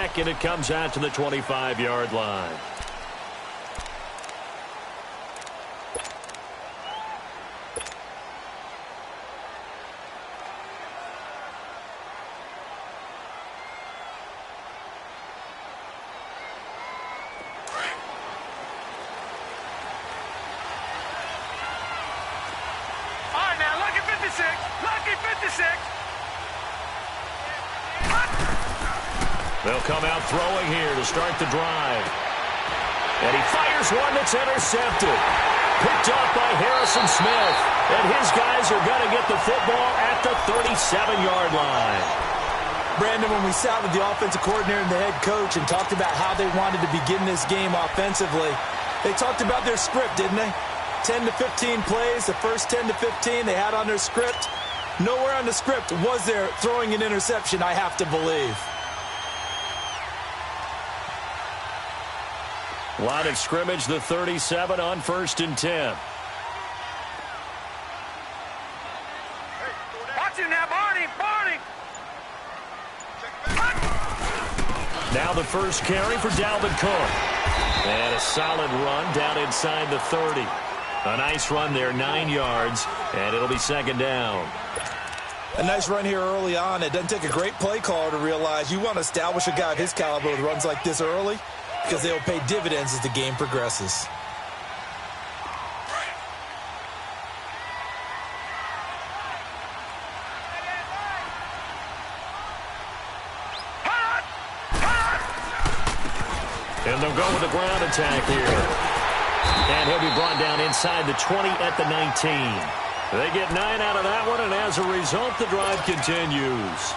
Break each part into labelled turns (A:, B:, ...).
A: back, and it comes out to the 25-yard line.
B: They'll come out throwing here to start the drive. And he fires one that's intercepted. Picked up by Harrison Smith. And his guys are going to get the football at the 37-yard line.
C: Brandon, when we sat with the offensive coordinator and the head coach and talked about how they wanted to begin this game offensively, they talked about their script, didn't they? 10 to 15 plays, the first 10 to 15 they had on their script. Nowhere on the script was there throwing an interception, I have to believe.
B: Line of scrimmage, the 37 on 1st and 10.
D: Watch him now, Barney!
B: Now the first carry for Dalvin Cook. And a solid run down inside the 30. A nice run there, 9 yards, and it'll be 2nd down.
C: A nice run here early on. It doesn't take a great play caller to realize you want to establish a guy of his caliber with runs like this early, because they'll pay dividends as the game progresses.
B: And they'll go with the ground attack here. And he'll be brought down inside the 20 at the 19. They get 9 out of that one, and as a result, the drive continues.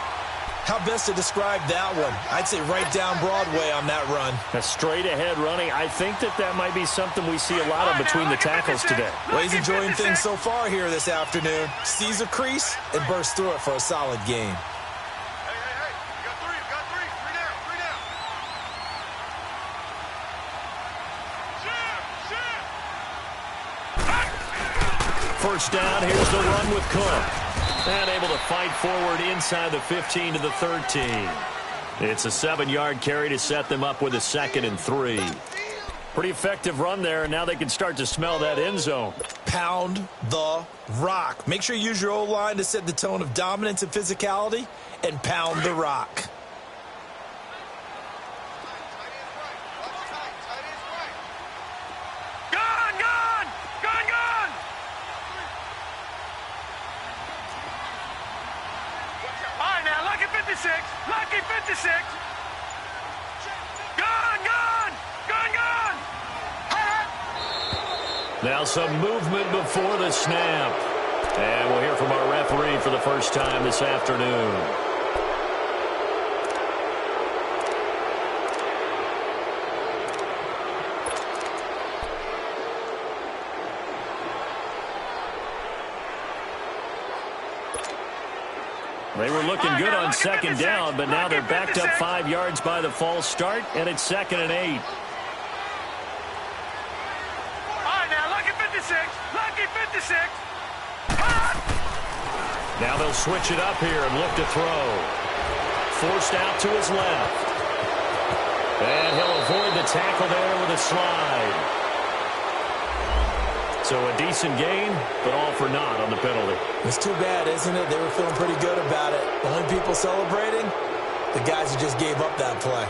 C: How best to describe that one? I'd say right down Broadway on that run.
B: A straight-ahead running. I think that might be something we see a lot of between the tackles today.
C: Well, he's enjoying things so far here this afternoon. Sees a crease and bursts through it for a solid gain.
B: First down, here's the run with Cook. And able to fight forward inside the 15 to the 13. It's a 7-yard carry to set them up with a 2nd and 3. Pretty effective run there, and now they can start to smell that end zone.
C: Pound the rock. Make sure you use your O-line to set the tone of dominance and physicality, and pound the rock.
D: Lucky 56. Gone.
B: Now some movement before the snap. And we'll hear from our referee for the first time this afternoon. They were looking good on 2nd down, but now they're backed up 5 yards by the false start, and it's 2nd and 8.
D: All right, now, lucky 56.
B: Now they'll switch it up here and look to throw. Forced out to his left. And he'll avoid the tackle there with a slide. So a decent gain, but all for naught on the penalty.
C: It's too bad, isn't it? They were feeling pretty good about it. The only people celebrating, the guys who just gave up that play.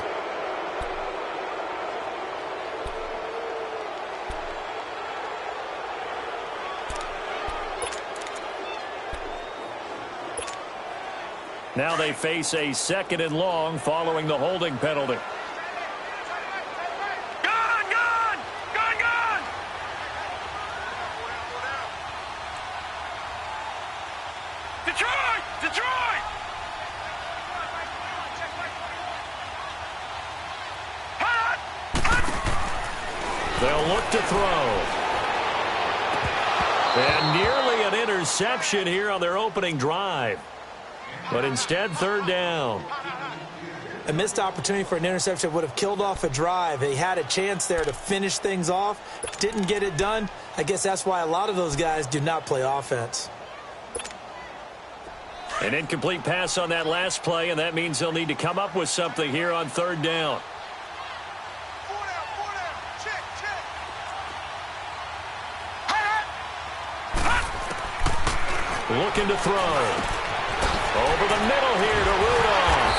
B: Now they face a 2nd and long following the holding penalty.
D: Detroit!
B: They'll look to throw. And nearly an interception here on their opening drive. But instead, 3rd down.
C: A missed opportunity for an interception would have killed off a drive. They had a chance there to finish things off. Didn't get it done. I guess that's why a lot of those guys do not play offense.
B: An incomplete pass on that last play, and that means they'll need to come up with something here on third down. Looking to throw. Over the middle here to Rudolph.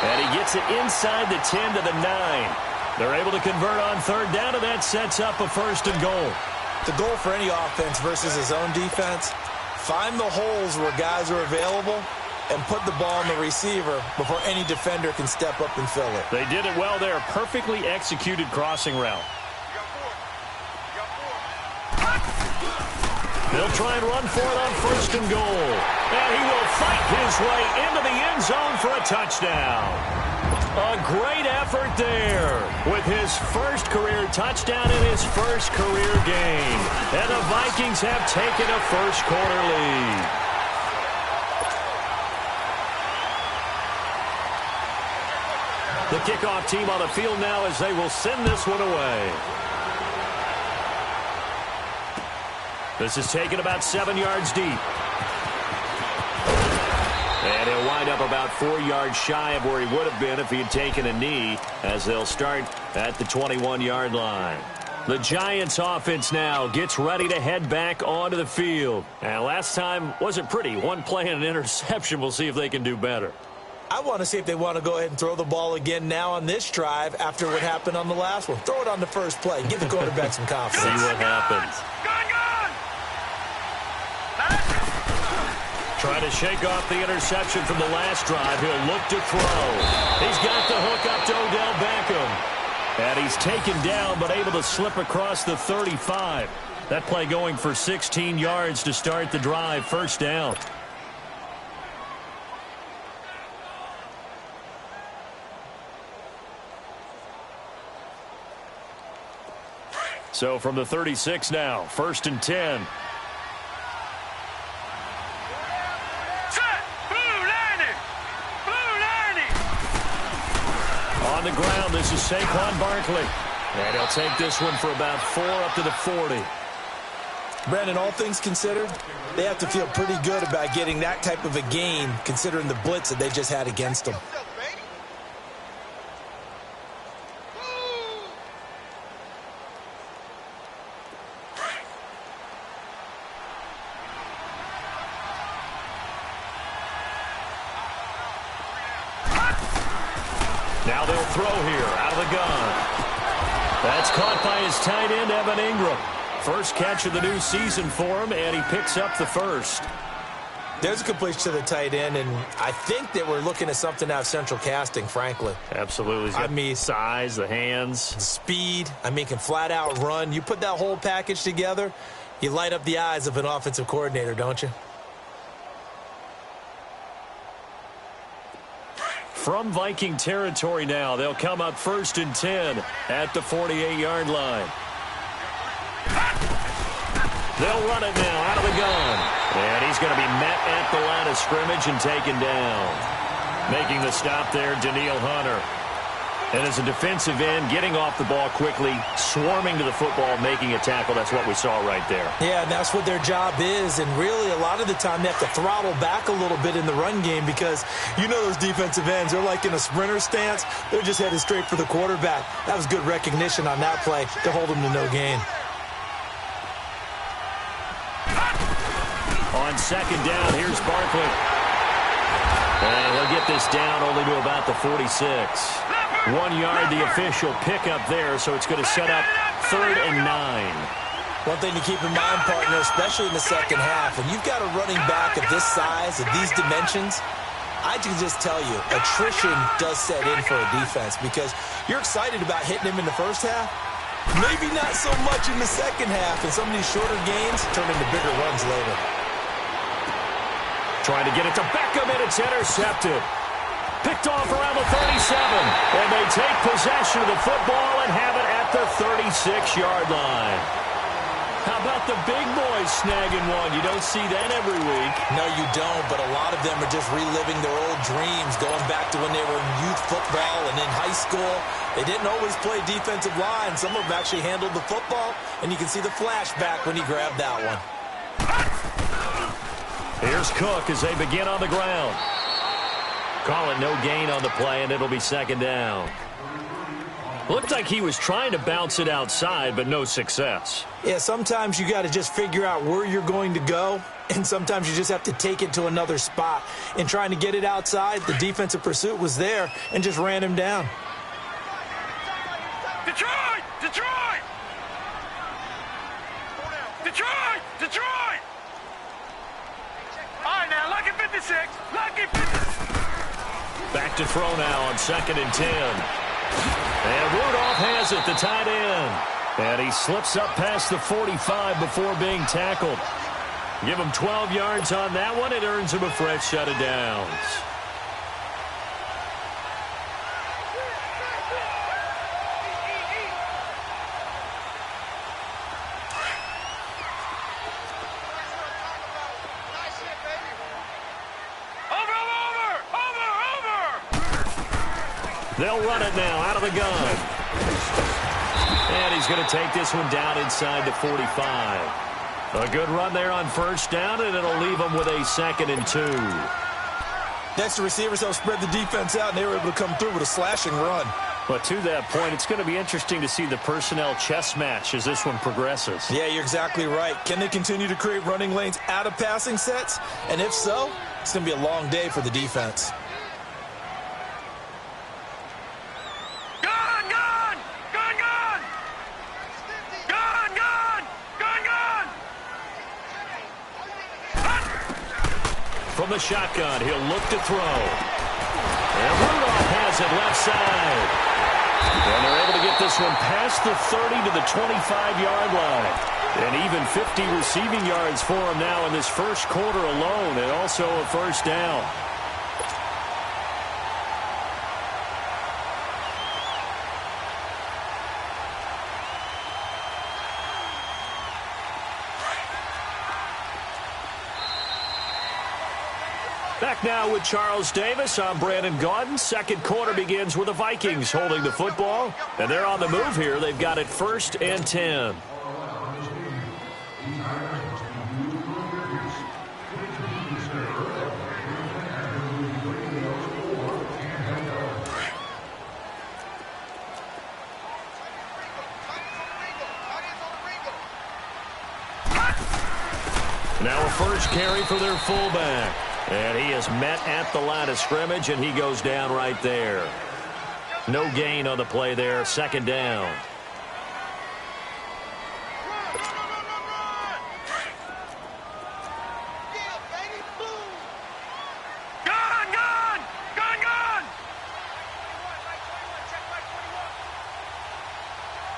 B: And he gets it inside the 10 to the 9. They're able to convert on third down, and that sets up a 1st and goal.
C: The goal for any offense versus his own defense, find the holes where guys are available and put the ball on the receiver before any defender can step up and fill it.
B: They did it well there. Perfectly executed crossing route. They'll try and run for it on 1st and goal. And he will fight his way into the end zone for a touchdown. A great effort there with his first career touchdown in his first career game. And the Vikings have taken a first-quarter lead. The kickoff team on the field now as they will send this one away. This is taken about 7 yards deep. And he'll wind up about 4 yards shy of where he would have been if he had taken a knee, as they'll start at the 21-yard line. The Giants offense now gets ready to head back onto the field. And last time wasn't pretty. One play and an interception. We'll see if they can do better.
C: I want to see if they want to go ahead and throw the ball again now on this drive after what happened on the last one. Throw it on the first play. Give the quarterback some confidence.
B: See what happens. Trying to shake off the interception from the last drive. He'll look to throw. He's got the hook up to Odell Beckham. And he's taken down but able to slip across the 35. That play going for 16 yards to start the drive. 1st down. So from the 36 now, 1st and 10. On the ground, this is Saquon Barkley. And he'll take this one for about 4 up to the 40.
C: Brandon, all things considered, they have to feel pretty good about getting that type of a gain considering the blitz that they just had against them.
B: Now they'll throw here out of the gun. That's caught by his tight end, Evan Ingram. First catch of the new season for him, and he picks up the first.
C: There's a completion to the tight end, and I think that we're looking at something out of central casting, frankly.
B: Absolutely. I mean, size, the hands.
C: Speed. I mean, can flat out run. You put that whole package together, you light up the eyes of an offensive coordinator, don't you?
B: From Viking territory now, they'll come up 1st and 10 at the 48-yard line. They'll run it now out of the gun. And he's going to be met at the line of scrimmage and taken down. Making the stop there, Daniil Hunter. And as a defensive end, getting off the ball quickly, swarming to the football, making a tackle. That's what we saw right there.
C: Yeah, and that's what their job is. And really, a lot of the time, they have to throttle back a little bit in the run game because you know those defensive ends, they're like in a sprinter stance. They're just headed straight for the quarterback. That was good recognition on that play to hold them to no gain.
B: On 2nd down, here's Barkley. And he'll get this down only to about the 46. 1 yard, the official pickup there, so it's going to set up 3rd and 9.
C: One thing to keep in mind, partner, especially in the second half, when you've got a running back of this size, of these dimensions, I can just tell you, attrition does set in for a defense because you're excited about hitting him in the first half. Maybe not so much in the second half, and some of these shorter gains turn into bigger runs later.
B: Trying to get it to Beckham, and it's intercepted. Picked off around the 37, and they take possession of the football and have it at the 36-yard line. How about the big boys snagging one? You don't see that every week.
C: No, you don't, but a lot of them are just reliving their old dreams, going back to when they were in youth football and in high school. They didn't always play defensive line. Some of them actually handled the football, and you can see the flashback when he grabbed that one.
B: Here's Cook as they begin on the ground. Call it no gain on the play, and it'll be second down. Looked like he was trying to bounce it outside, but no success.
C: Yeah, sometimes you got to just figure out where you're going to go, and sometimes you just have to take it to another spot. In trying to get it outside, the defensive pursuit was there and just ran him down.
D: Detroit! Detroit! Detroit! Detroit! All right, now, lucky 56. Lucky 56.
B: Back to throw now on 2nd and 10. And Rudolph has it, the tight end. And he slips up past the 45 before being tackled. Give him 12 yards on that one. It earns him a fresh set of downs. They'll run it now out of the gun. And he's going to take this one down inside the 45. A good run there on first down, and it'll leave him with a 2nd and 2.
C: Next, the receivers helped spread the defense out, and they were able to come through with a slashing run.
B: But to that point, it's going to be interesting to see the personnel chess match as this one progresses.
C: Yeah, you're exactly right. Can they continue to create running lanes out of passing sets? And if so, it's going to be a long day for the defense.
B: From the shotgun, he'll look to throw. And Rudolph has it left side. And they're able to get this one past the 30 to the 25-yard line. And even 50 receiving yards for him now in this first quarter alone, and also a first down. Back now with Charles Davis. I'm Brandon Gaudin. Second quarter begins with the Vikings holding the football. And they're on the move here. They've got it 1st and 10. Now a first carry for their fullback. And he is met at the line of scrimmage, and he goes down right there. No gain on the play there. 2nd down.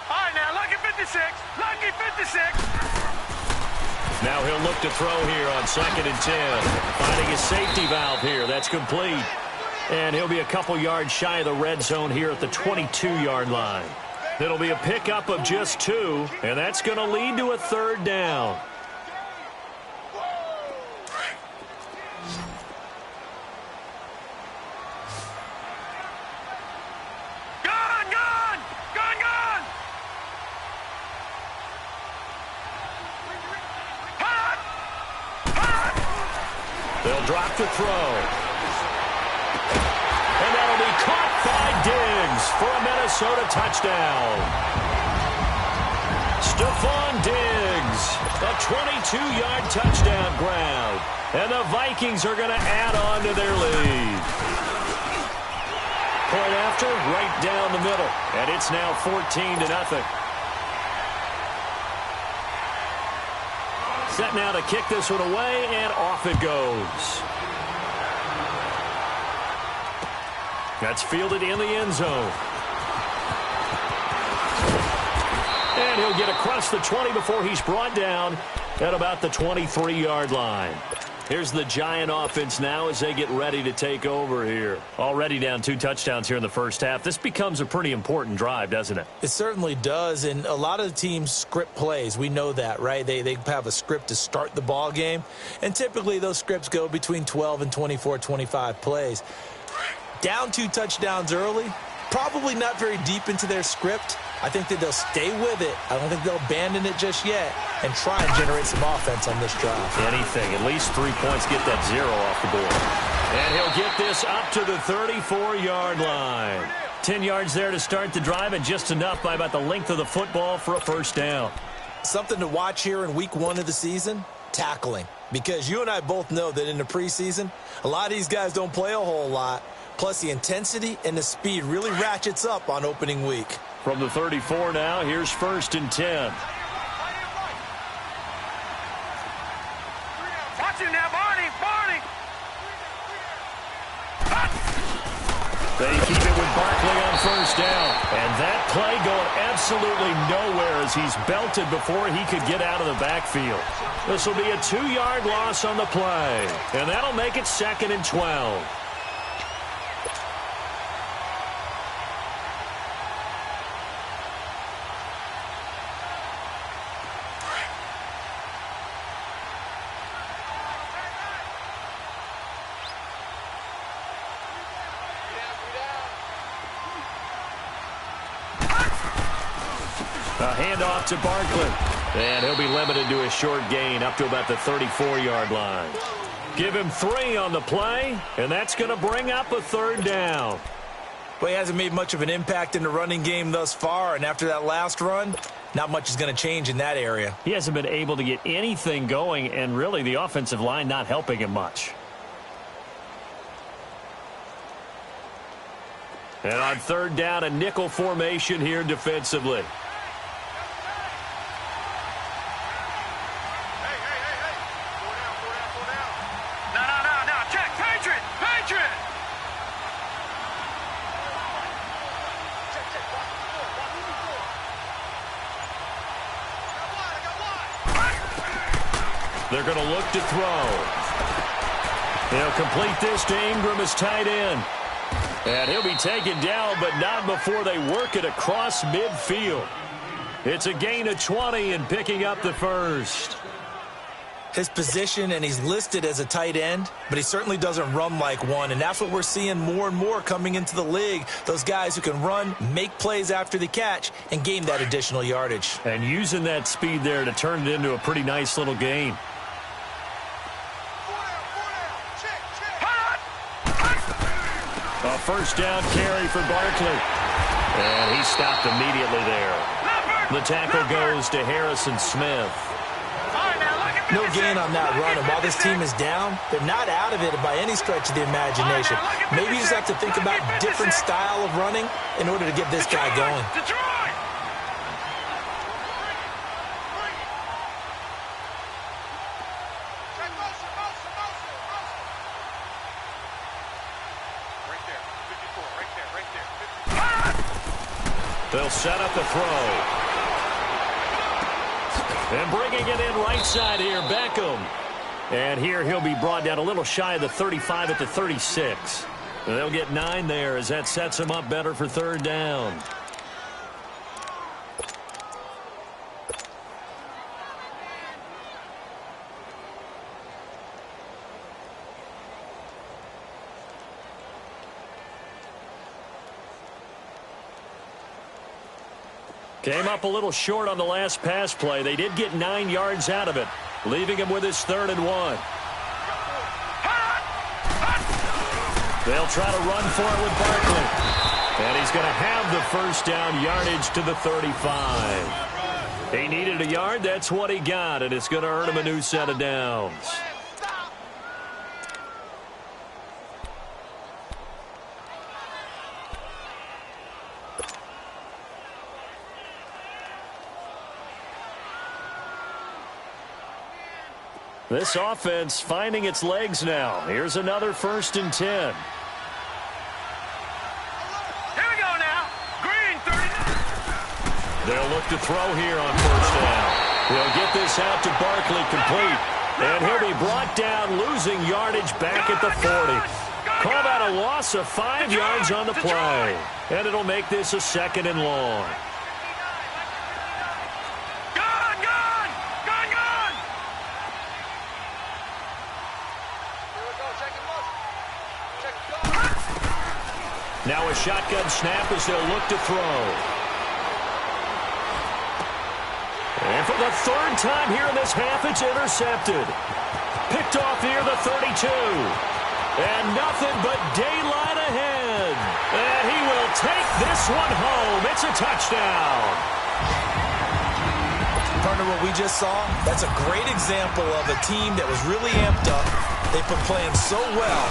D: All right, now, lucky 56. Lucky 56.
B: Now he'll look to throw here on 2nd and 10. Finding his safety valve here. That's complete. And he'll be a couple yards shy of the red zone here at the 22-yard line. It'll be a pickup of just 2, and that's going to lead to a 3rd down. They'll drop to throw. And that'll be caught by Diggs for a Minnesota touchdown. Stephon Diggs, a 22-yard touchdown grab. And the Vikings are going to add on to their lead. Point after, right down the middle. And it's now 14-0. Set now to kick this one away, and off it goes. That's fielded in the end zone. And he'll get across the 20 before he's brought down at about the 23-yard line. Here's the Giant offense now as they get ready to take over here. Already down 2 touchdowns here in the first half. This becomes a pretty important drive, doesn't it?
C: It certainly does, and a lot of the teams script plays. We know that, right? They have a script to start the ball game, and typically those scripts go between 12 and 24, 25 plays. Down 2 touchdowns early, Probably not very deep into their script. I think that they'll stay with it. I don't think they'll abandon it just yet and try and generate some offense on this drive.
B: Anything. At least 3 points, get that 0 off the board. And he'll get this up to the 34-yard line. 10 yards there to start the drive, and just enough by about the length of the football for a first down.
C: Something to watch here in week 1 of the season, tackling. Because you and I both know that in the preseason, a lot of these guys don't play a whole lot. Plus, the intensity and the speed really ratchets up on opening week.
B: From the 34 now, here's 1st and 10.
D: Watch him now, Barney.
B: They keep it with Barkley on 1st down. And that play going absolutely nowhere as he's belted before he could get out of the backfield. This will be a 2-yard loss on the play. And that'll make it 2nd and 12. A handoff to Barkley. And he'll be limited to a short gain up to about the 34-yard line. Give him 3 on the play, and that's going to bring up a 3rd down.
C: Well, he hasn't made much of an impact in the running game thus far, and after that last run, not much is going to change in that area.
B: He hasn't been able to get anything going, and really the offensive line not helping him much. And on 3rd down, a nickel formation here defensively. They're going to look to throw. They'll complete this to Ingram as tight end. And he'll be taken down, but not before they work it across midfield. It's a gain of 20 and picking up the 1st.
C: His position, and he's listed as a tight end, but he certainly doesn't run like one, and that's what we're seeing more and more coming into the league. Those guys who can run, make plays after the catch, and gain that additional yardage.
B: And using that speed there to turn it into a pretty nice little gain. A 1st down carry for Barkley. And he stopped immediately there. The tackle goes to Harrison Smith.
C: No gain on that run, and while this team is down, they're not out of it by any stretch of the imagination. Maybe you just have to think about different style of running in order to get this guy going.
B: They'll set up the throw. And bringing it in right side here, Beckham. And here he'll be brought down a little shy of the 35 at the 36. And they'll get 9 there as that sets him up better for 3rd down. Came up a little short on the last pass play. They did get 9 yards out of it, leaving him with his 3rd and 1. They'll try to run for it with Barkley. And he's going to have the 1st down yardage to the 35. He needed a yard. That's what he got, and it's going to earn him a new set of downs. This offense finding its legs now. Here's another 1st and 10.
D: Here we go now. Green, 39.
B: They'll look to throw here on 1st down. He'll get this out to Barkley complete. And he'll be brought down, losing yardage back at the 40. Call that a loss of 5 yards on the play. And it'll make this a 2nd and long. Now a shotgun snap as they'll look to throw. And for the third time here in this half, it's intercepted. Picked off near the 32. And nothing but daylight ahead. And he will take this one home. It's a touchdown.
C: Partner, what we just saw, that's a great example of a team that was really amped up. They've been playing so well,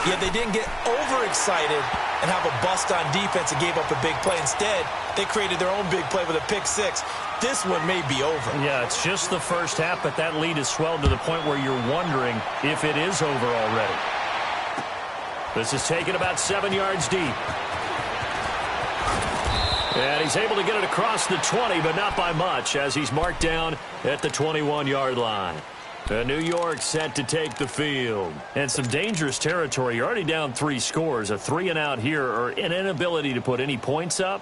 C: yet they didn't get overexcited and have a bust on defense and gave up a big play. Instead, they created their own big play with a pick six. This one may be over.
B: Yeah, it's just the first half, but that lead has swelled to the point where you're wondering if it is over already. This is taken about 7 yards deep. And he's able to get it across the 20, but not by much, as he's marked down at the 21-yard line. New York set to take the field. And some dangerous territory. You're already down 3 scores. A 3-and-out here, or an inability to put any points up.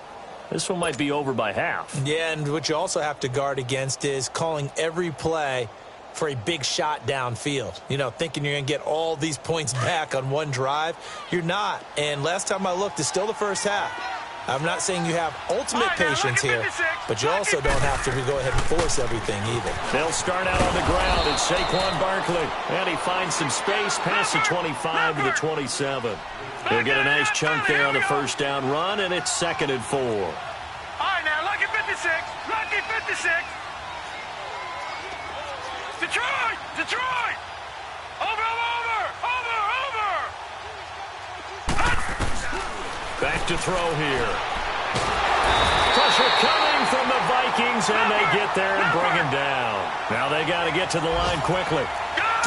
B: This one might be over by half.
C: Yeah, and what you also have to guard against is calling every play for a big shot downfield. You know, thinking you're going to get all these points back on one drive. You're not. And last time I looked, it's still the first half. I'm not saying you have ultimate patience here, but you also don't have to go ahead and force everything either.
B: They'll start out on the ground. It's Saquon Barkley. And he finds some space past the 25 to the 27. He'll get a nice chunk there on the first down run, and it's 2nd and 4.
D: All right, now, lucky 56. Lucky 56. Detroit! Detroit! Over!
B: Back to throw here. Pressure coming from the Vikings, and they get there and bring him down. Now they got to get to the line quickly.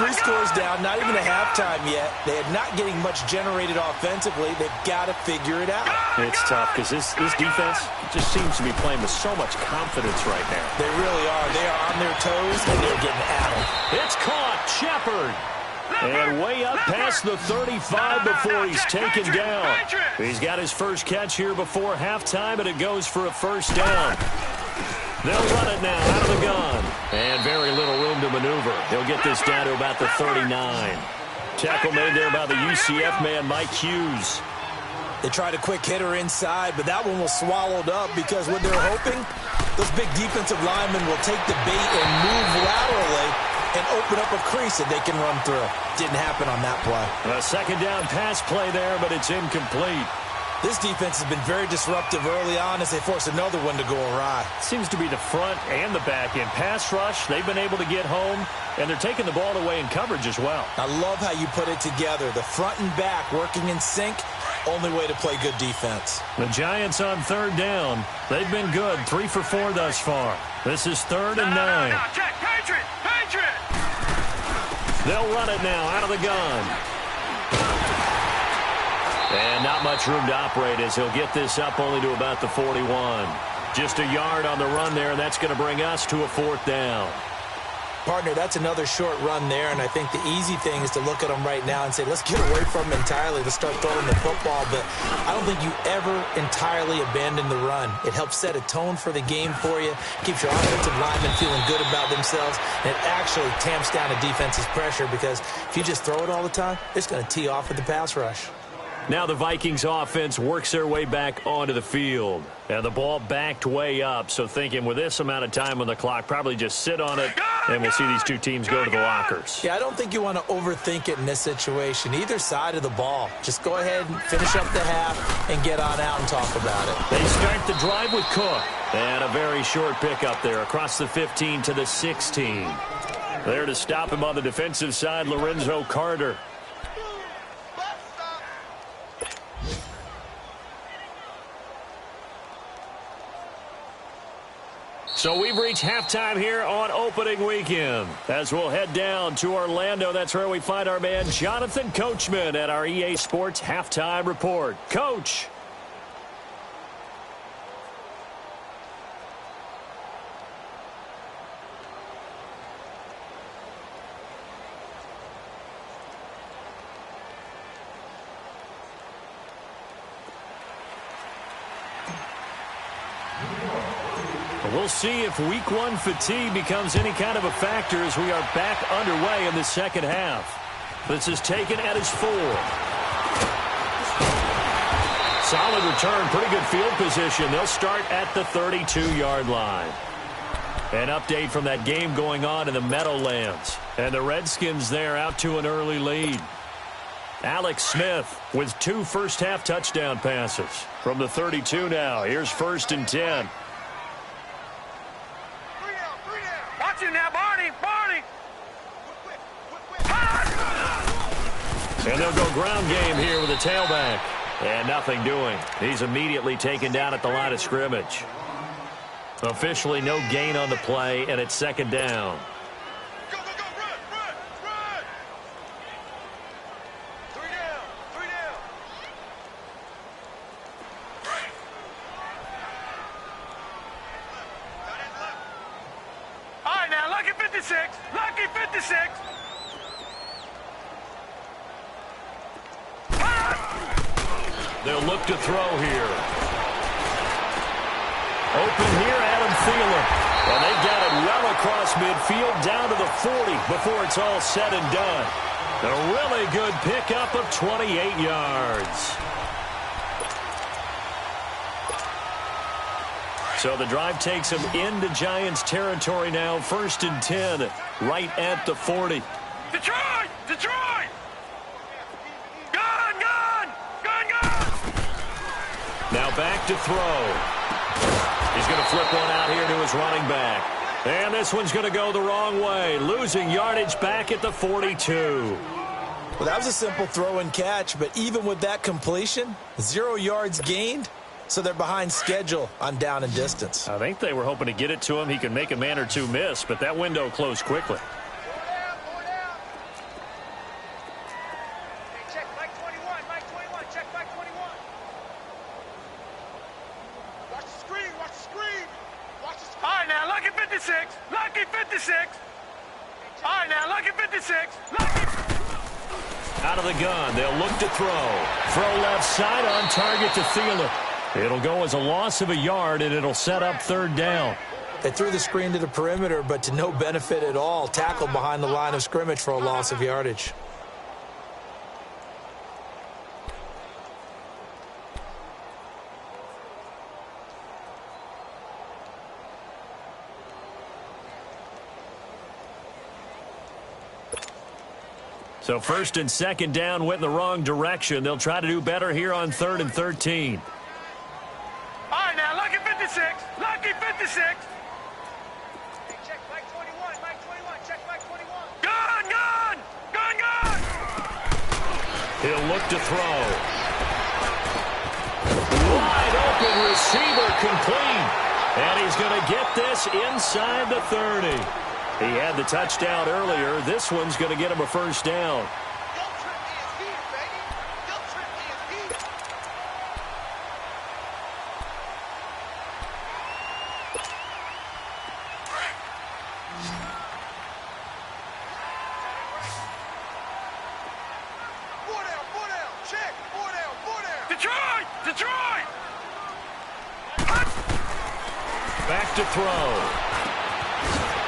C: 3 scores down, not even a halftime yet. They are not getting much generated offensively. They've got to figure it out.
B: It's tough because this defense just seems to be playing with so much confidence right now.
C: They really are. They are on their toes, and they're getting addled.
B: It's caught. Shepard. And way up past the 35 before he's taken down. He's got his first catch here before halftime, and it goes for a first down. They'll run it now out of the gun. And very little room to maneuver. He'll get this down to about the 39. Tackle made there by the UCF man, Mike Hughes.
C: They tried a quick hitter inside, but that one was swallowed up because what they're hoping, those big defensive linemen will take the bait and move laterally and open up a crease that they can run through. Didn't happen on that play.
B: A second down pass play there, but it's incomplete.
C: This defense has been very disruptive early on as they force another one to go awry.
B: Seems to be the front and the back end. Pass rush, they've been able to get home, and they're taking the ball away in coverage as well.
C: I love how you put it together. The front and back working in sync, only way to play good defense.
B: The Giants on 3rd down. They've been good, 3 for 4 thus far. This is 3rd and 9.
D: Check, Patriot! Patriot!
B: They'll run it now out of the gun. And not much room to operate as he'll get this up only to about the 41. Just a yard on the run there, and that's going to bring us to a 4th down.
C: Partner, that's another short run there, and I think the easy thing is to look at them right now and say, let's get away from them entirely. Let's start throwing the football, but I don't think you ever entirely abandon the run. It helps set a tone for the game for you, keeps your offensive linemen feeling good about themselves, and it actually tamps down a defense's pressure because if you just throw it all the time, it's going to tee off with the pass rush.
B: Now the Vikings offense works their way back onto the field. And the ball backed way up, so thinking with this amount of time on the clock, probably just sit on it, and we'll see these two teams go to the lockers.
C: Yeah, I don't think you want to overthink it in this situation. Either side of the ball. Just go ahead and finish up the half and get on out and talk about it.
B: They start the drive with Cook. And a very short pickup there across the 15 to the 16. There to stop him on the defensive side, Lorenzo Carter. So we've reached halftime here on opening weekend. As we'll head down to Orlando, that's where we find our man Jonathan Coachman at our EA Sports Halftime Report. Coach. We'll see if week one fatigue becomes any kind of a factor as we are back underway in the second half. This is taken at his 4. solid return, pretty good field position. They'll start at the 32-yard line. An update from that game going on in the Meadowlands. And the Redskins there out to an early lead. Alex Smith with 2 first-half touchdown passes. From the 32 now, here's 1st and 10.
D: Watch it now, Barney.
B: And they'll go ground game here with a tailback. And nothing doing. He's immediately taken down at the line of scrimmage. Officially no gain on the play, and it's 2nd down.
D: Go, run. 3 down. All right, now, Lucky 56.
B: They'll look to throw here. Open here, Adam Thielen. And they've got it well across midfield down to the 40 before it's all said and done. A really good pickup of 28 yards. So the drive takes them into Giants territory now. 1st and 10, right at the 40.
D: Detroit!
B: Now back to throw. He's going to flip one out here to his running back. And this one's going to go the wrong way, losing yardage back at the 42.
C: Well, that was a simple throw and catch, but even with that completion, 0 yards gained, so they're behind schedule on down and distance.
B: I think they were hoping to get it to him. He could make a man or two miss, but that window closed quickly.
D: Check Mike 21. Check Mike 21. Watch the screen. All right, now, Lucky 56. All right, now, Lucky 56.
B: Out of the gun, they'll look to throw. Throw left side on target to Thielen. It'll go as a loss of a yard, and it'll set up 3rd down.
C: They threw the screen to the perimeter, but to no benefit at all. Tackled behind the line of scrimmage for a loss of yardage.
B: So 1st and 2nd down went in the wrong direction. They'll try to do better here on 3rd and 13.
D: All right, now, Lucky 56. Hey, check Mike 21. Check Mike 21. Gun!
B: He'll look to throw. Wide open receiver complete. And he's going to get this inside the 30. He had the touchdown earlier. This one's going to get him a 1st down.
D: Detroit!
B: Back to throw.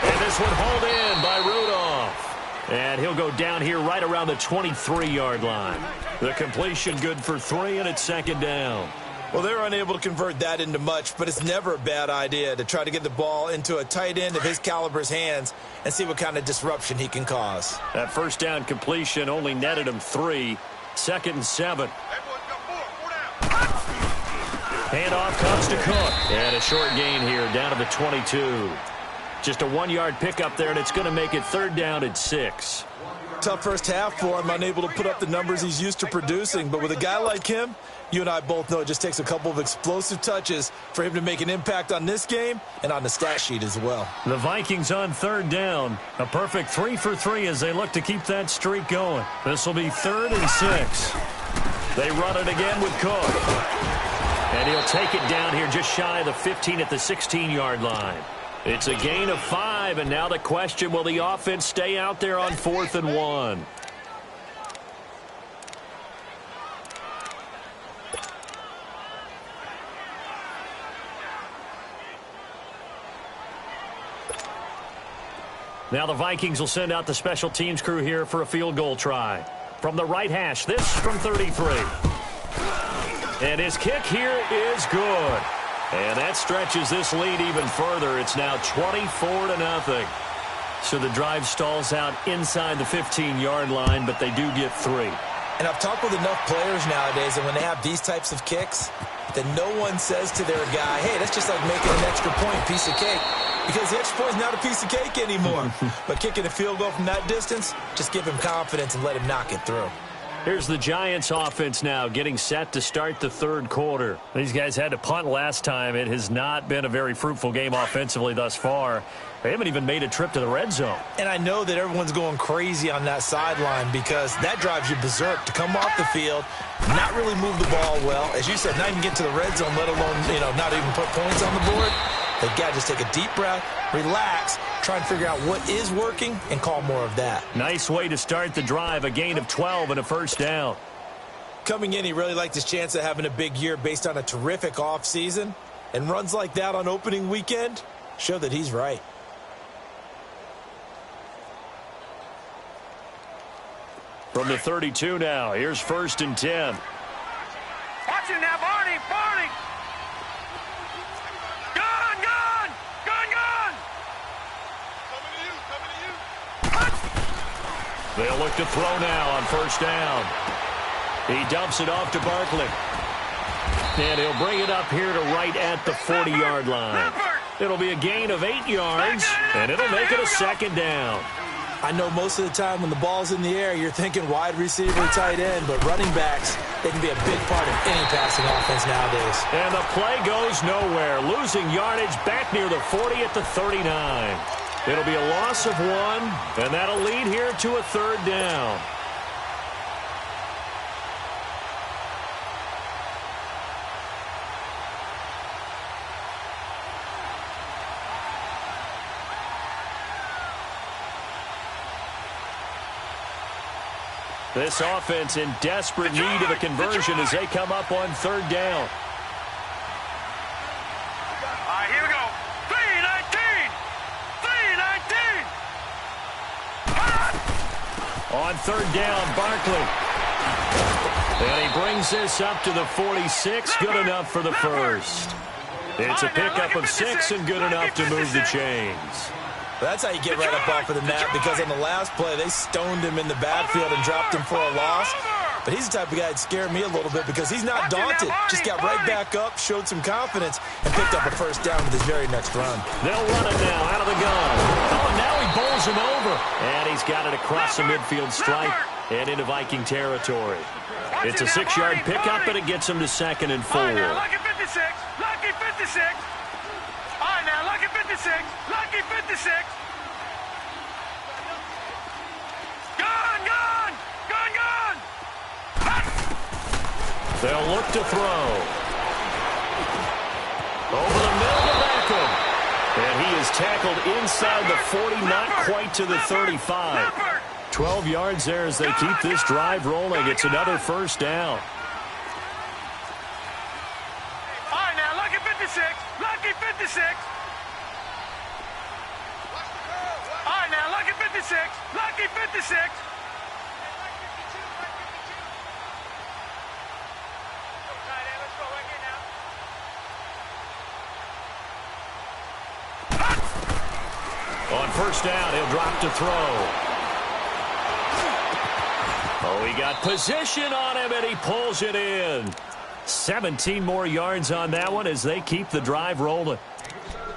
B: And this one hauled in by Rudolph. And he'll go down here right around the 23-yard line. The completion good for 3, and it's 2nd down.
C: Well, they were unable to convert that into much, but it's never a bad idea to try to get the ball into a tight end of his caliber's hands and see what kind of disruption he can cause.
B: That 1st down completion only netted him 3. 2nd and 7. Handoff comes to Cook. And a short gain here down to the 22. Just a 1-yard pickup there, and it's going to make it 3rd down and 6.
C: Tough first half for him, unable to put up the numbers he's used to producing. But with a guy like him, you and I both know it just takes a couple of explosive touches for him to make an impact on this game and on the stat sheet as well.
B: The Vikings on 3rd down. A perfect 3 for 3 as they look to keep that streak going. This will be 3rd and 6. They run it again with Cook. And he'll take it down here just shy of the 15 at the 16-yard line. It's a gain of 5, and now the question, will the offense stay out there on 4th and 1? Now the Vikings will send out the special teams crew here for a field goal try. From the right hash, this from 33. And his kick here is good. And that stretches this lead even further. It's now 24-0. So the drive stalls out inside the 15-yard line, but they do get 3.
C: And I've talked with enough players nowadays that when they have these types of kicks, that no one says to their guy, hey, that's just like making an extra point, piece of cake. Because the extra point is not a piece of cake anymore. But kicking a field goal from that distance, just give him confidence and let him knock it through.
B: Here's the Giants offense now getting set to start the third quarter. These guys had to punt last time. It has not been a very fruitful game offensively thus far. They haven't even made a trip to the red zone.
C: And I know that everyone's going crazy on that sideline because that drives you berserk to come off the field, not really move the ball well. As you said, not even get to the red zone, let alone, not even put points on the board. They got to just take a deep breath, relax, try and figure out what is working, and call more of that.
B: Nice way to start the drive, a gain of 12 and a first down.
C: Coming in, he really liked his chance of having a big year based on a terrific offseason. And runs like that on opening weekend show that he's right.
B: From the 32 now, here's 1st and 10.
D: Watch it now, Barney, Barney. Gun, gun, gun, gun. Coming to you.
B: They'll look to throw now on 1st down. He dumps it off to Barkley. And he'll bring it up here to right at the 40-yard line. It'll be a gain of 8 yards, and it'll make it a 2nd down.
C: I know most of the time when the ball's in the air, you're thinking wide receiver, tight end, but running backs, they can be a big part of any passing offense nowadays.
B: And the play goes nowhere, losing yardage back near the 40 at the 39. It'll be a loss of 1, and that'll lead here to a 3rd down. This offense in desperate need of a conversion as they come up on 3rd down.
D: All right, here we go. 3-19. 3-19.
B: On 3rd down, Barkley. And he brings this up to the 46. Good enough for the first. It's a pickup of 6 and good enough to move the chains.
C: That's how you get right up off of the mat, because on the last play, they stoned him in the backfield and dropped him for a loss. But he's the type of guy that scared me a little bit because he's not daunted. Just got right back up, showed some confidence, and picked up a 1st down with his very next run.
B: They'll run it now out of the gun. Oh, and now he bowls him over. And he's got it across the midfield stripe and into Viking territory. It's a 6-yard pickup, and it gets him to 2nd and 4.
D: All right, now, lucky 56. Lucky 56. All right, now, lucky 56. Lucky 56. Gun, gun, gun, gun.
B: They'll look to throw. Over the middle to Beckham. And he is tackled inside the 40, not quite to the 35. 12 yards there as they keep this drive rolling. It's another 1st down.
D: All right, now, lucky 56. Lucky 56. All right, now, lucky 56. Lucky 56.
B: On 1st down, he'll drop to throw. Oh, he got position on him, and he pulls it in. 17 more yards on that one as they keep the drive rolling.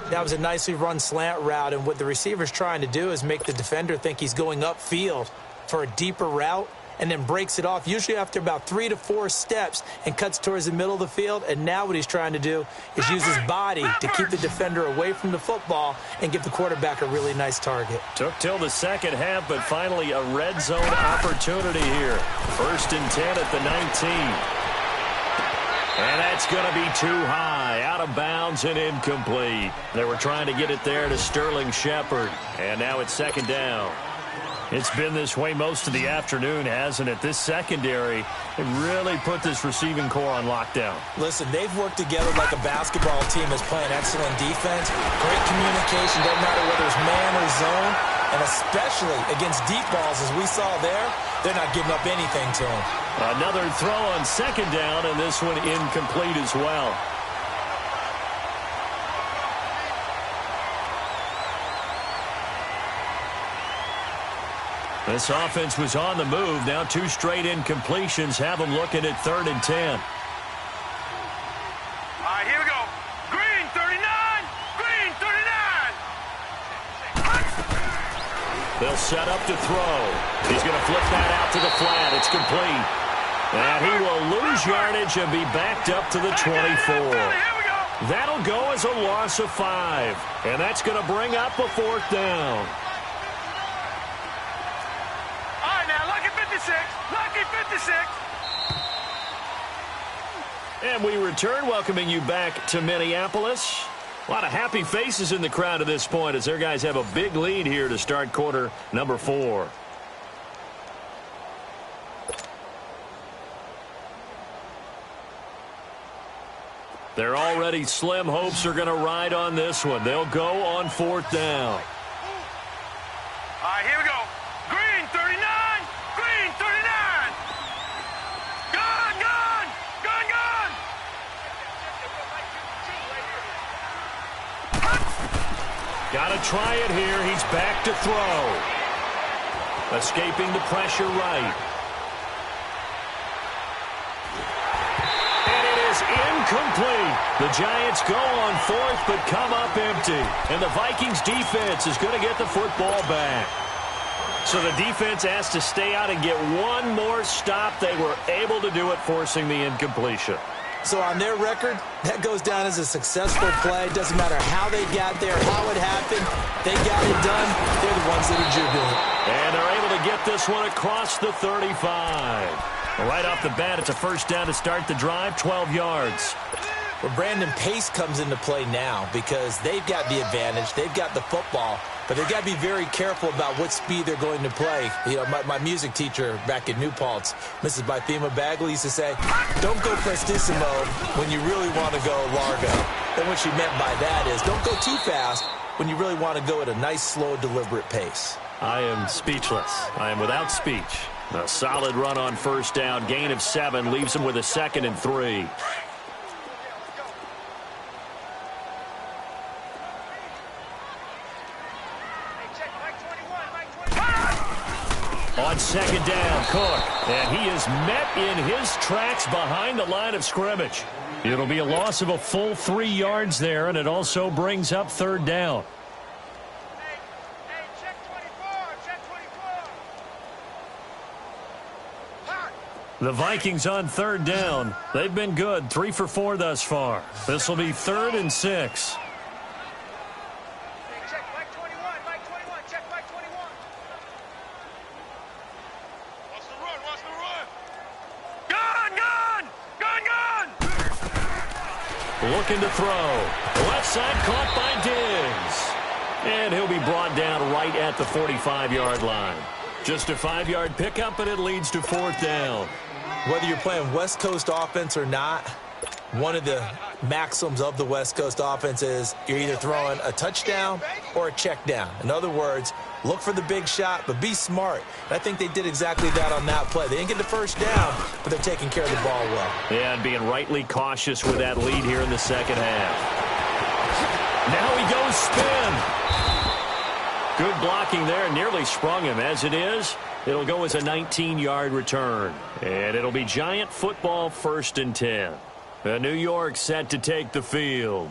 C: That was a nicely run slant route, and what the receiver's trying to do is make the defender think he's going upfield for a deeper route, and then breaks it off, usually after about 3 to 4 steps, and cuts towards the middle of the field. And now what he's trying to do is use his body to keep the defender away from the football and give the quarterback a really nice target.
B: Took till the 2nd half, but finally a red zone opportunity here. 1st and 10 at the 19. And that's going to be too high, out of bounds and incomplete. They were trying to get it there to Sterling Shepard, and now it's 2nd down. It's been this way most of the afternoon, hasn't it? This secondary, it really put this receiving core on lockdown.
C: Listen, they've worked together like a basketball team that's playing excellent defense. Great communication, doesn't matter whether it's man or zone. And especially against deep balls, as we saw there, they're not giving up anything to him.
B: Another throw on second down, and this one incomplete as well. This offense was on the move. Now 2 straight incompletions have them looking at 3rd and 10.
D: All right, here we go. Green, 39. Green, 39.
B: They'll set up to throw. He's going to flip that out to the flat. It's complete. And he will lose yardage and be backed up to the 24. That'll go as a loss of 5. And that's going to bring up a 4th down.
D: Lucky 56.
B: And we return, welcoming you back to Minneapolis. A lot of happy faces in the crowd at this point as their guys have a big lead here to start quarter number 4. Their already slim hopes are going to ride on this one. They'll go on 4th down.
D: All right, here we go. Green, 39. Green, 39. Gun.
B: Got to try it here. He's back to throw. Escaping the pressure right. And it is incomplete. The Giants go on 4th but come up empty. And the Vikings defense is going to get the football back. So the defense has to stay out and get one more stop. They were able to do it, forcing the incompletion.
C: So on their record, that goes down as a successful play. Doesn't matter how they got there, how it happened. They got it done. They're the ones that are jubilant.
B: And they're able to get this one across the 35. Right off the bat, it's a 1st down to start the drive, 12 yards.
C: Well, Brandon, pace comes into play now because they've got the advantage. They've got the football, but they've got to be very careful about what speed they're going to play. You know, my music teacher back in New Paltz, Mrs. Bythema Bagley, used to say, don't go prestissimo when you really want to go largo. And what she meant by that is don't go too fast when you really want to go at a nice, slow, deliberate pace.
B: I am speechless. I am without speech. A solid run on 1st down. Gain of 7 leaves him with a 2nd and 3. On 2nd down, Cook. And he is met in his tracks behind the line of scrimmage. It'll be a loss of a full 3 yards there, and it also brings up 3rd down.
D: Hey, check 24.
B: The Vikings on 3rd down. They've been good, 3 for 4 thus far. This will be 3rd and 6.
D: Check Mike 21. Check Mike 21. What's the run? Gun.
B: Looking to throw. Left side caught by Diggs. And he'll be brought down right at the 45-yard line. Just a 5-yard pickup, and it leads to 4th down.
C: Whether you're playing West Coast offense or not, one of the maxims of the West Coast offense is you're either throwing a touchdown or a check down. In other words, look for the big shot, but be smart. And I think they did exactly that on that play. They didn't get the 1st down, but they're taking care of the ball well.
B: Yeah, and being rightly cautious with that lead here in the 2nd half. Now he goes spin. Good blocking there, nearly sprung him. As it is, it'll go as a 19-yard return. And it'll be Giant football, 1st and 10. New York set to take the field.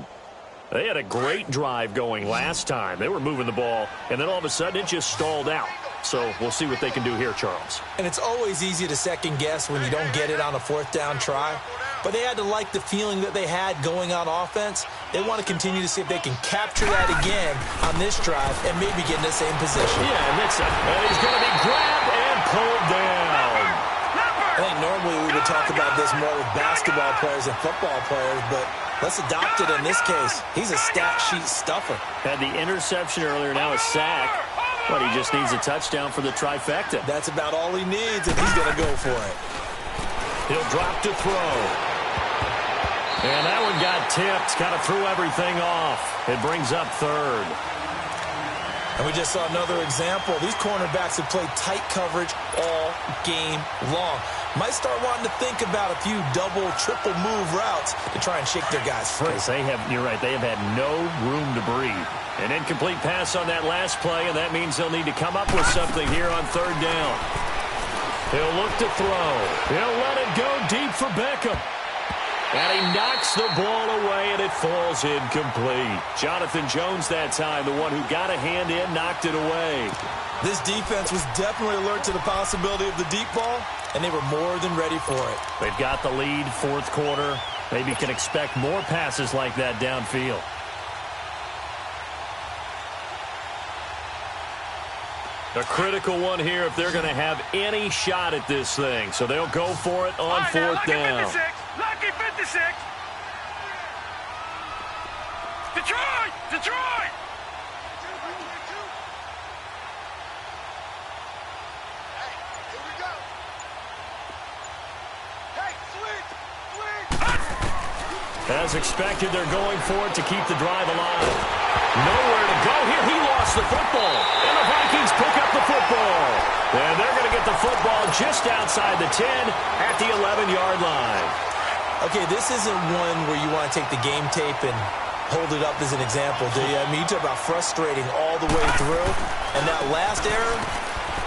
B: They had a great drive going last time. They were moving the ball, and then all of a sudden it just stalled out. So we'll see what they can do here, Charles.
C: And it's always easy to second guess when you don't get it on a 4th down try. But they had to like the feeling that they had going on offense. They want to continue to see if they can capture that again on this drive and maybe get in the same position.
B: Yeah, and he's going to be grabbed and pulled down.
C: I think normally we would talk about this more with basketball players and football players, but let's adopt it in this case. He's a stat sheet stuffer.
B: Had the interception earlier, now a sack. But he just needs a touchdown for the trifecta.
C: That's about all he needs, and he's going to go for it.
B: He'll drop to throw. And that one got tipped. Kind of threw everything off. It brings up 3rd.
C: And we just saw another example. These cornerbacks have played tight coverage all game long. Might start wanting to think about a few double, triple move routes to try and shake their guys free.
B: You're right, they have had no room to breathe. An incomplete pass on that last play, and that means they'll need to come up with something here on third down. He'll look to throw. He'll let it go deep for Beckham. And he knocks the ball away, and it falls incomplete. Jonathan Jones that time, the one who got a hand in, knocked it away.
C: This defense was definitely alert to the possibility of the deep ball, and they were more than ready for it.
B: They've got the lead, fourth quarter. Maybe can expect more passes like that downfield. A critical one here if they're going to have any shot at this thing. So they'll go for it on fourth down.
D: Lucky 56. Detroit! Detroit! Hey, here we go. Hey, switch!
B: As expected, they're going for it to keep the drive alive. Nowhere to go here. He lost the football. And the Vikings pick up the football. And they're going to get the football just outside the 10 at the 11-yard line.
C: Okay, this isn't one where you want to take the game tape and hold it up as an example, do you? I mean, you talk about frustrating all the way through. And that last error,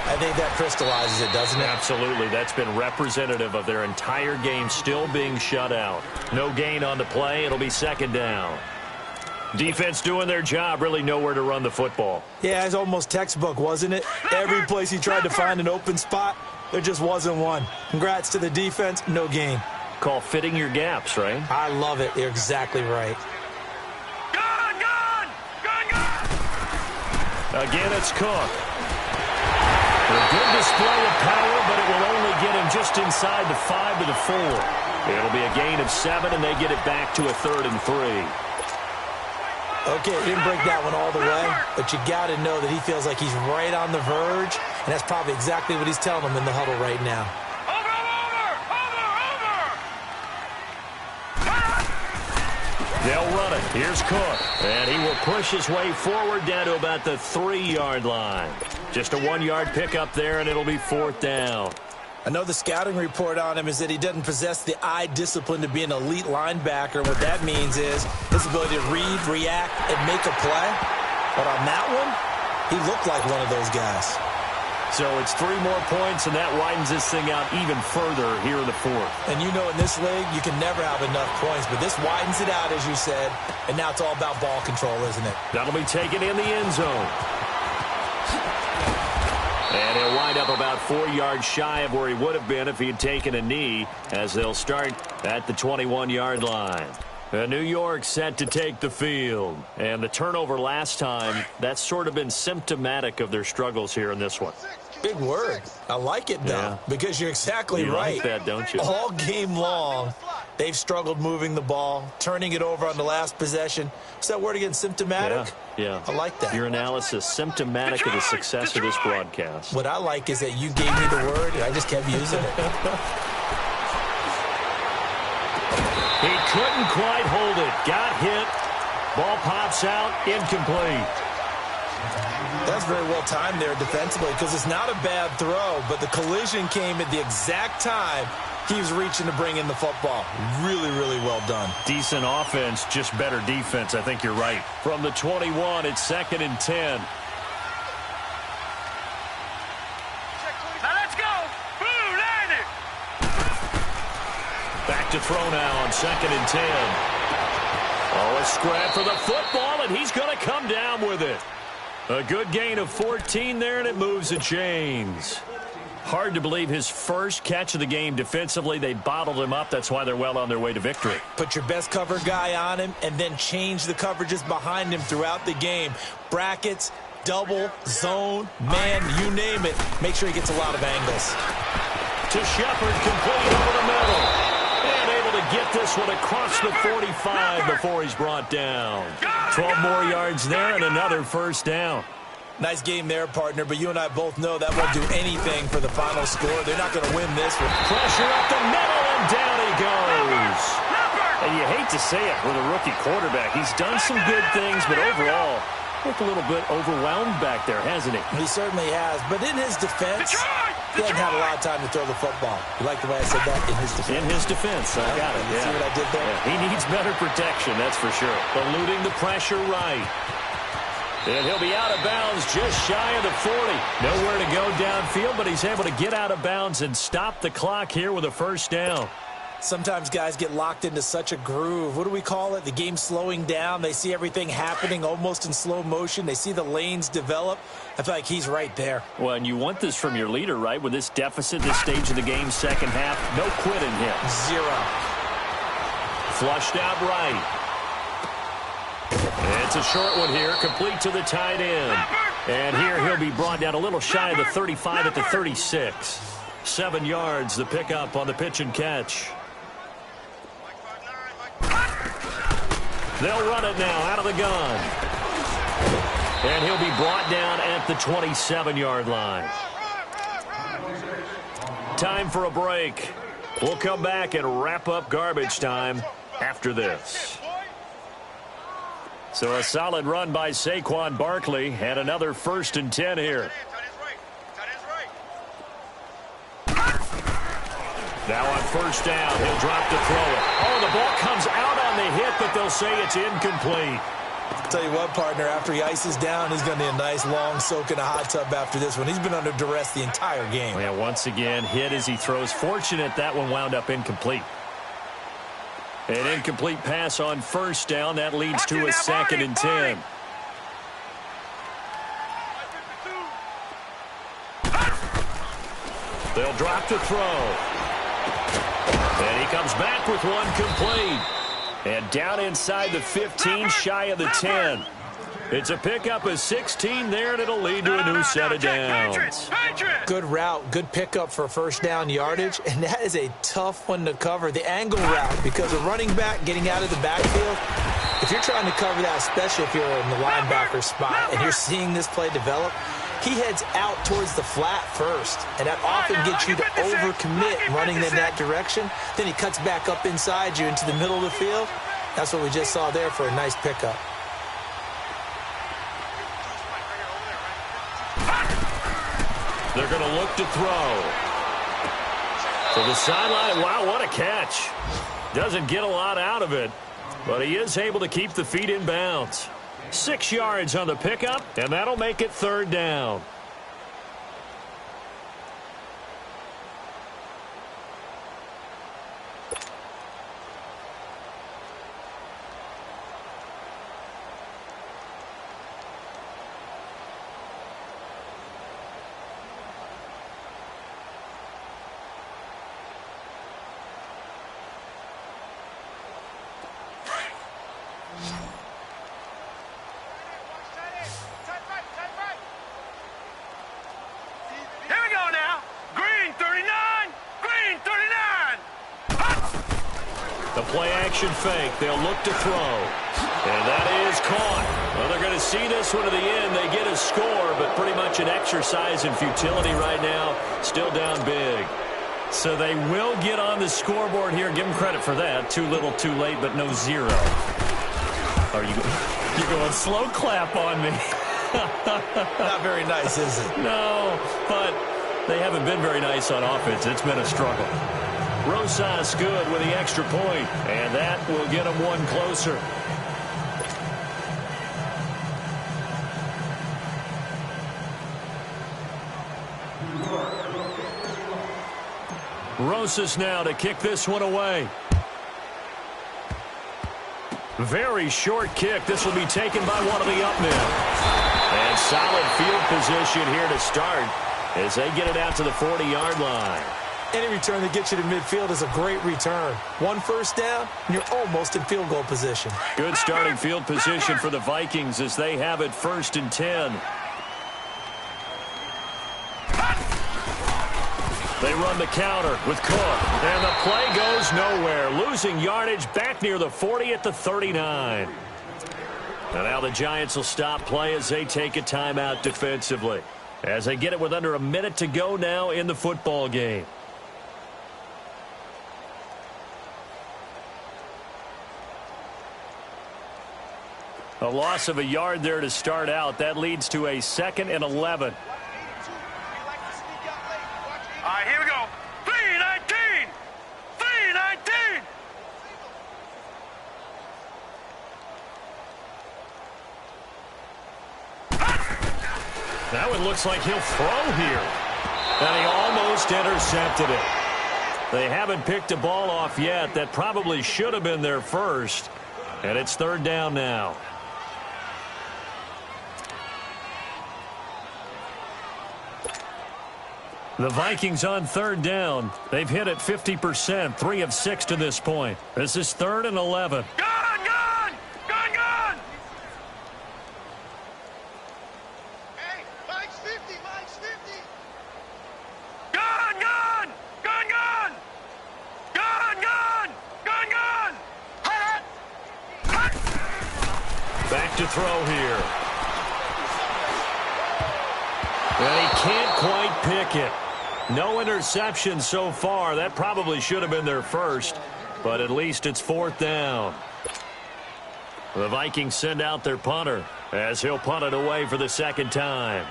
C: I think that crystallizes it, doesn't it?
B: Absolutely. That's been representative of their entire game still being shut out. No gain on the play. It'll be second down. Defense doing their job, really nowhere to run the football.
C: Yeah, it's almost textbook, wasn't it? Every place he tried to find an open spot, there just wasn't one. Congrats to the defense, no gain.
B: Call fitting your gaps, right?
C: I love it. You're exactly right.
D: Gun!
B: Again, it's Cook. A good display of power, but it will only get him just inside the 5 to the 4. It'll be a gain of 7, and they get it back to a 3rd and 3.
C: Okay, didn't break that one all the way, but you got to know that he feels like he's right on the verge, and that's probably exactly what he's telling them in the huddle right now.
B: They'll run it. Here's Cook, and he will push his way forward down to about the 3-yard line. Just a 1-yard pickup there, and it'll be fourth down.
C: I know the scouting report on him is that he doesn't possess the eye discipline to be an elite linebacker. What that means is his ability to read, react, and make a play. But on that one, he looked like one of those guys.
B: So it's 3 more points, and that widens this thing out even further here in the fourth.
C: And you know in this league, you can never have enough points. But this widens it out, as you said. And now it's all about ball control, isn't it?
B: That'll be taken in the end zone. And he'll wind up about 4 yards shy of where he would have been if he had taken a knee, as they'll start at the 21-yard line. New York set to take the field. And the turnover last time, that's sort of been symptomatic of their struggles here in this one.
C: Big word. I like it, though, because you're exactly right.
B: You like that, don't you?
C: All game long, they've struggled moving the ball, turning it over on the last possession. What's that word again, symptomatic?
B: Yeah.
C: I like that.
B: Your analysis, symptomatic of the success of this broadcast.
C: What I like is that you gave me the word, and I just kept using it.
B: He couldn't quite hold it. Got hit. Ball pops out. Incomplete.
C: That's very well timed there defensively because it's not a bad throw, but the collision came at the exact time he was reaching to bring in the football. Really, really well done.
B: Decent offense, just better defense. I think you're right. From the 21, it's 2nd and 10.
D: Now let's go. Boom, land it.
B: Back to throw now on 2nd and 10. Oh, a scrap for the football, and he's going to come down with it. A good gain of 14 there, and it moves the chains. Hard to believe his first catch of the game defensively. They bottled him up. That's why they're well on their way to victory.
C: Put your best cover guy on him and then change the coverages behind him throughout the game. Brackets, double, zone, man, you name it. Make sure he gets a lot of angles.
B: To Shepard, complete over the middle. And able to get this one across the 45 before he's brought down. 12 more yards there and another first down.
C: Nice game there, partner, but you and I both know that won't do anything for the final score. They're not going to win this one.
B: Pressure up the middle, and down he goes. And you hate to say it with a rookie quarterback. He's done some good things, but overall, Looked a little bit overwhelmed back there, hasn't he?
C: He certainly has. But in his defense, he hasn't had a lot of time to throw the football. You like the way I said that? In his defense.
B: In his defense. I got it.
C: You see what I did there?
B: Yeah. He needs better protection, that's for sure. Eluding the pressure right. And he'll be out of bounds just shy of the 40. Nowhere to go downfield, but he's able to get out of bounds and stop the clock here with a first down.
C: Sometimes guys get locked into such a groove. What do we call it? The game slowing down. They see everything happening almost in slow motion. They see the lanes develop. I feel like he's right there.
B: Well, and you want this from your leader, right? With this deficit, this stage of the game, second half, no quitting him.
C: Zero.
B: Flushed out right. It's a short one here, complete to the tight end. And here he'll be brought down a little shy of the 35 at the 36. 7 yards, the pickup on the pitch and catch. They'll run it now out of the gun. And he'll be brought down at the 27-yard line. Time for a break. We'll come back and wrap up garbage time after this. So a solid run by Saquon Barkley and another 1st and 10 here. Now on first down, he'll drop to throw it. Oh, the ball comes out on the hit, but they'll say it's incomplete.
C: I'll tell you what, partner, after he ices down, he's going to need a nice long soak in a hot tub after this one. He's been under duress the entire game.
B: Yeah, once again, hit as he throws. Fortunate that one wound up incomplete. An incomplete pass on first down. That leads to a 2nd and 10. They'll drop to throw. And he comes back with one complete. And down inside the 15, shy of the 10. It's a pickup of 16 there, and it'll lead to a new set of downs.
C: Good route, good pickup for first down yardage, and that is a tough one to cover. The angle route, because a running back getting out of the backfield, if you're trying to cover that, especially if you're in the linebacker spot and you're seeing this play develop, he heads out towards the flat first, and that often gets you to overcommit running in that direction. Then he cuts back up inside you into the middle of the field. That's what we just saw there for a nice pickup.
B: They're going to look to throw. To the sideline. Wow, what a catch. Doesn't get a lot out of it, but he is able to keep the feet in bounds. 6 yards on the pickup, and that'll make it 3rd down. Play-action fake. They'll look to throw. And that is caught. Well, they're going to see this one to the end. They get a score, but pretty much an exercise in futility right now. Still down big. So they will get on the scoreboard here. Give them credit for that. Too little, too late, but no zero. Are you're going slow clap on me.
C: Not very nice, is it?
B: No, but they haven't been very nice on offense. It's been a struggle. Rosas good with the extra point, and that will get them one closer. Rosas now to kick this one away. Very short kick. This will be taken by one of the up men. And solid field position here to start as they get it out to the 40-yard line.
C: Any return that gets you to midfield is a great return. One first down, and you're almost in field goal position.
B: Good starting field position for the Vikings as they have it 1st and 10. They run the counter with Cook, and the play goes nowhere. Losing yardage back near the 40 at the 39. And now the Giants will stop play as they take a timeout defensively. As they get it with under a minute to go now in the football game. A loss of a yard there to start out. That leads to a 2nd and 11.
D: All right, here we go. 3-19. 3-19.
B: Now it looks like he'll throw here. And he almost intercepted it. They haven't picked a ball off yet. That probably should have been their first. And it's 3rd down now. The Vikings on 3rd down. They've hit it 50%, 3 of 6 to this point. This is 3rd and 11.
D: Gun! Hey, Mike's 50, Mike's 50. Gun!
B: Back to throw here. And he can't quite pick it. No interception so far. That probably should have been their first, but at least it's 4th down. The Vikings send out their punter as he'll punt it away for the 2nd time.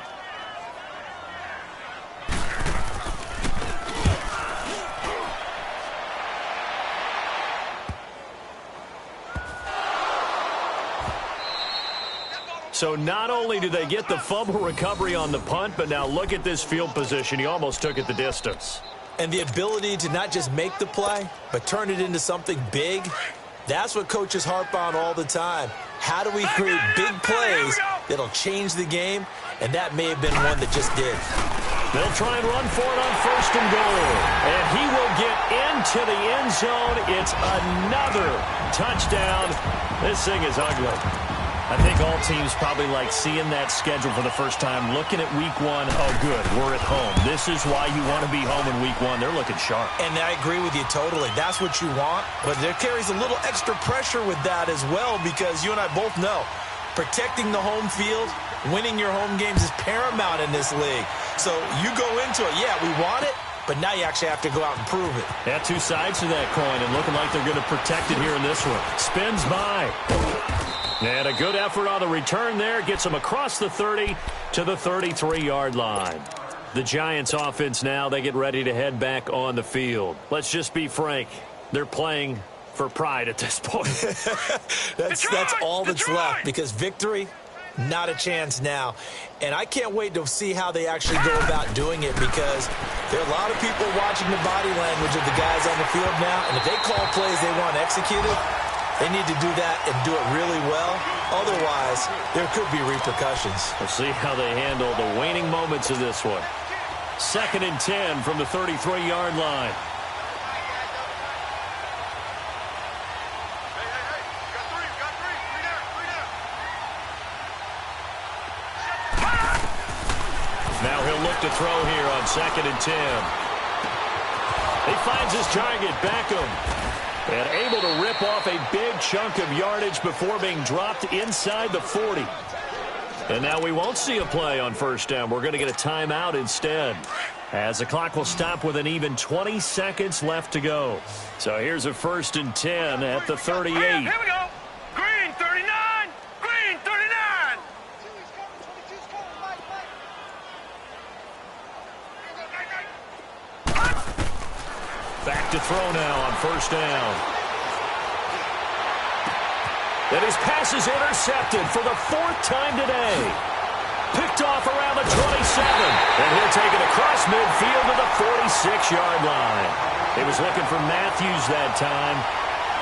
B: So not only do they get the fumble recovery on the punt, but now look at this field position. He almost took it the distance.
C: And the ability to not just make the play, but turn it into something big, that's what coaches harp on all the time. How do we create big plays that'll change the game? And that may have been one that just did.
B: They'll try and run for it on 1st and goal. And he will get into the end zone. It's another touchdown. This thing is ugly. I think all teams probably like seeing that schedule for the first time, looking at week 1. Oh, good, we're at home. This is why you want to be home in week 1. They're looking sharp.
C: And I agree with you totally. That's what you want, but there carries a little extra pressure with that as well, because you and I both know protecting the home field, winning your home games is paramount in this league. So you go into it, yeah, we want it, but now you actually have to go out and prove it.
B: Yeah, 2 sides to that coin, and looking like they're going to protect it here in this one. Spins by. And a good effort on the return there. Gets him across the 30 to the 33-yard line. The Giants offense now, they get ready to head back on the field. Let's just be frank. They're playing for pride at this point.
C: that's all that's left, because victory, not a chance now. And I can't wait to see how they actually go about doing it, because there are a lot of people watching the body language of the guys on the field now. And if they call plays they want executed, they need to do that and do it really well. Otherwise, there could be repercussions.
B: We'll see how they handle the waning moments of this one. 2nd and 10 from the 33-yard line. Now he'll look to throw here on 2nd and 10. He finds his target, Beckham. And able to rip off a big chunk of yardage before being dropped inside the 40. And now we won't see a play on 1st down. We're going to get a timeout instead, as the clock will stop with an even 20 seconds left to go. So here's a 1st and 10 at the 38.
D: Here we go. Green 39. Green 39.
B: Back to throw now on 1st down. And his pass is intercepted for the 4th time today. Picked off around the 27. And he'll take it across midfield to the 46-yard line. He was looking for Matthews that time.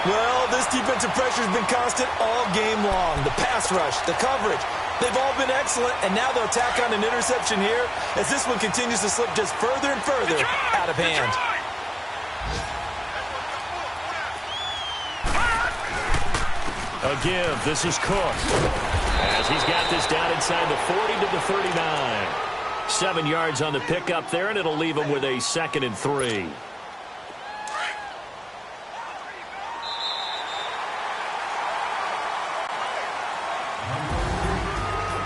C: Well, this defensive pressure has been constant all game long. The pass rush, the coverage, they've all been excellent. And now they'll tack on an interception here as this one continues to slip just further and further out of hand.
B: A give. This is Cook, as he's got this down inside the 40 to the 39. 7 yards on the pickup there, and it'll leave him with a 2nd and 3.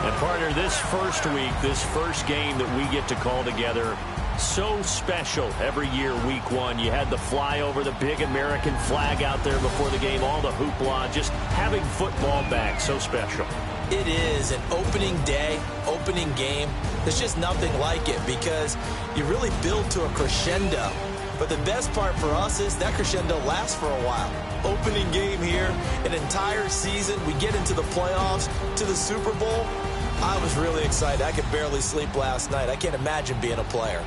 B: And partner, this first week, this first game that we get to call together, So special every year, week one. You had the flyover, the big American flag out there before the game, all the hoopla, just having football back, so special.
C: It is an opening day, opening game. There's just nothing like it because you really build to a crescendo. But the best part for us is that crescendo lasts for a while. Opening game here, an entire season. We get into the playoffs, to the Super Bowl. I was really excited. I could barely sleep last night. I can't imagine being a player.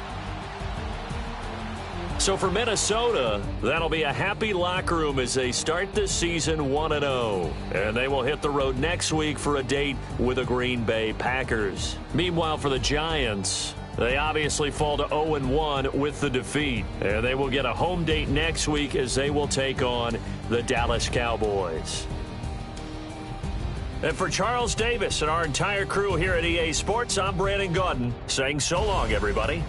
B: So for Minnesota, that'll be a happy locker room as they start this season 1-0. And they will hit the road next week for a date with the Green Bay Packers. Meanwhile, for the Giants, they obviously fall to 0-1 with the defeat. And they will get a home date next week as they will take on the Dallas Cowboys. And for Charles Davis and our entire crew here at EA Sports, I'm Brandon Gaudin saying so long, everybody.